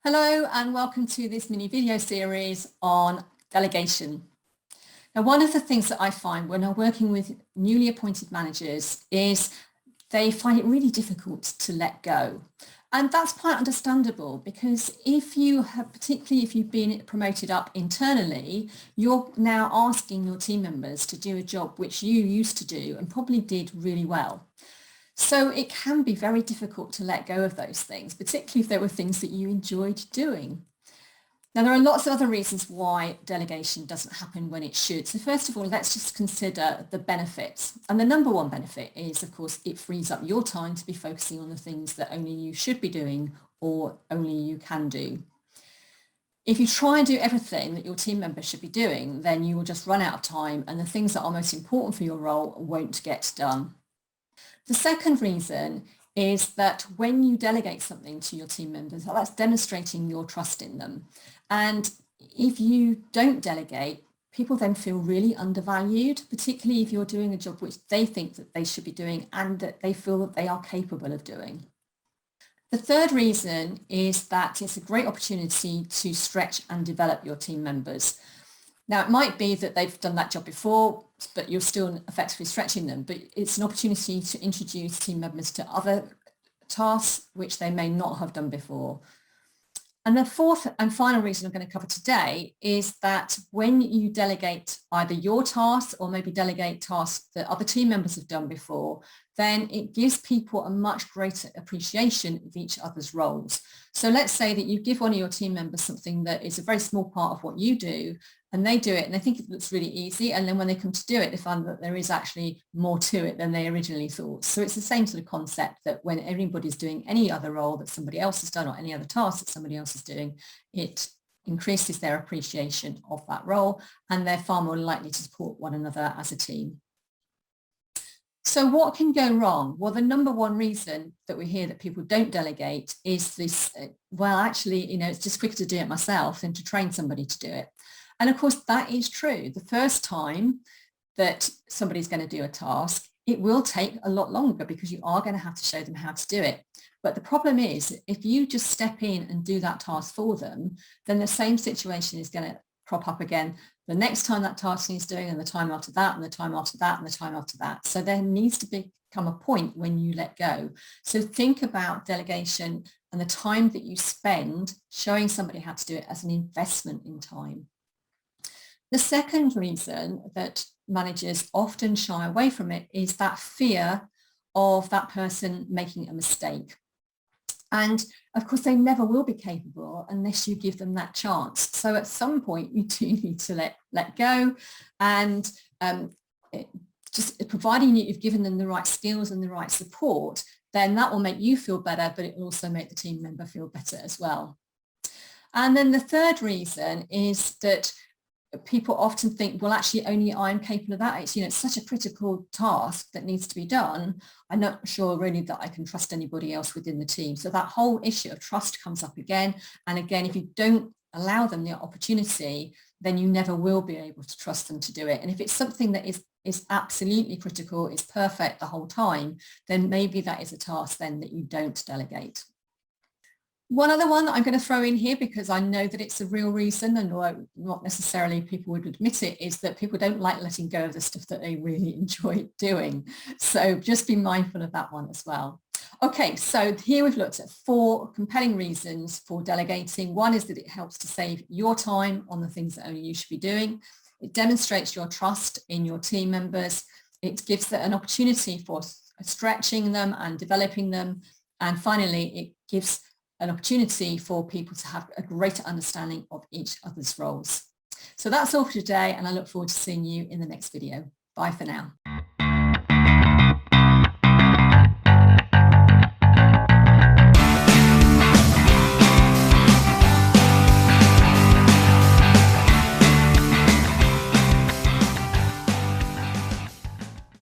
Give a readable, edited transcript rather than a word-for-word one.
Hello and welcome to this mini video series on delegation. Now, one of the things that I find when I'm working with newly appointed managers is they find it really difficult to let go. And that's quite understandable because particularly if you've been promoted up internally, you're now asking your team members to do a job which you used to do and probably did really well. So it can be very difficult to let go of those things, particularly if there were things that you enjoyed doing. Now, there are lots of other reasons why delegation doesn't happen when it should. So first of all, let's just consider the benefits. And the number one benefit is, of course, it frees up your time to be focusing on the things that only you should be doing or only you can do. If you try and do everything that your team members should be doing, then you will just run out of time and the things that are most important for your role won't get done. The second reason is that when you delegate something to your team members, that's demonstrating your trust in them. And if you don't delegate, people then feel really undervalued, particularly if you're doing a job which they think that they should be doing and that they feel that they are capable of doing. The third reason is that it's a great opportunity to stretch and develop your team members. Now, it might be that they've done that job before, but you're still effectively stretching them, but it's an opportunity to introduce team members to other tasks which they may not have done before. And the fourth and final reason I'm going to cover today is that when you delegate either your tasks or maybe delegate tasks that other team members have done before, then it gives people a much greater appreciation of each other's roles. So let's say that you give one of your team members something that is a very small part of what you do, and they do it and they think it looks really easy, and then when they come to do it they find that there is actually more to it than they originally thought. So it's the same sort of concept that when everybody's doing any other role that somebody else has done or any other task that somebody else is doing, it increases their appreciation of that role and they're far more likely to support one another as a team. So what can go wrong? Well, the number one reason that we hear that people don't delegate is this, well, actually, it's just quicker to do it myself than to train somebody to do it. And of course, that is true. The first time that somebody's going to do a task, it will take a lot longer because you are going to have to show them how to do it. But the problem is, if you just step in and do that task for them, then the same situation is going to crop up again the next time that task needs doing, and the time after that, and the time after that, and the time after that. So there needs to become a point when you let go. So think about delegation and the time that you spend showing somebody how to do it as an investment in time. The second reason that managers often shy away from it is that fear of that person making a mistake. And of course, they never will be capable unless you give them that chance. So at some point, you do need to let go, and just providing you've given them the right skills and the right support, then that will make you feel better, but it will also make the team member feel better as well. And then the third reason is that people often think, well, actually only I'm capable of that. It's such a critical task that needs to be done. I'm not sure really that I can trust anybody else within the team. So that whole issue of trust comes up again. And again, if you don't allow them the opportunity, then you never will be able to trust them to do it. And if it's something that is absolutely critical, is perfect the whole time, then maybe that is a task then that you don't delegate. One other one that I'm going to throw in here, because I know that it's a real reason, and not necessarily people would admit it, is that people don't like letting go of the stuff that they really enjoy doing. So just be mindful of that one as well. Okay, so here we've looked at 4 compelling reasons for delegating. One is that it helps to save your time on the things that only you should be doing. It demonstrates your trust in your team members. It gives them an opportunity for stretching them and developing them. And finally, it gives an opportunity for people to have a greater understanding of each other's roles. So that's all for today, and I look forward to seeing you in the next video. Bye for now.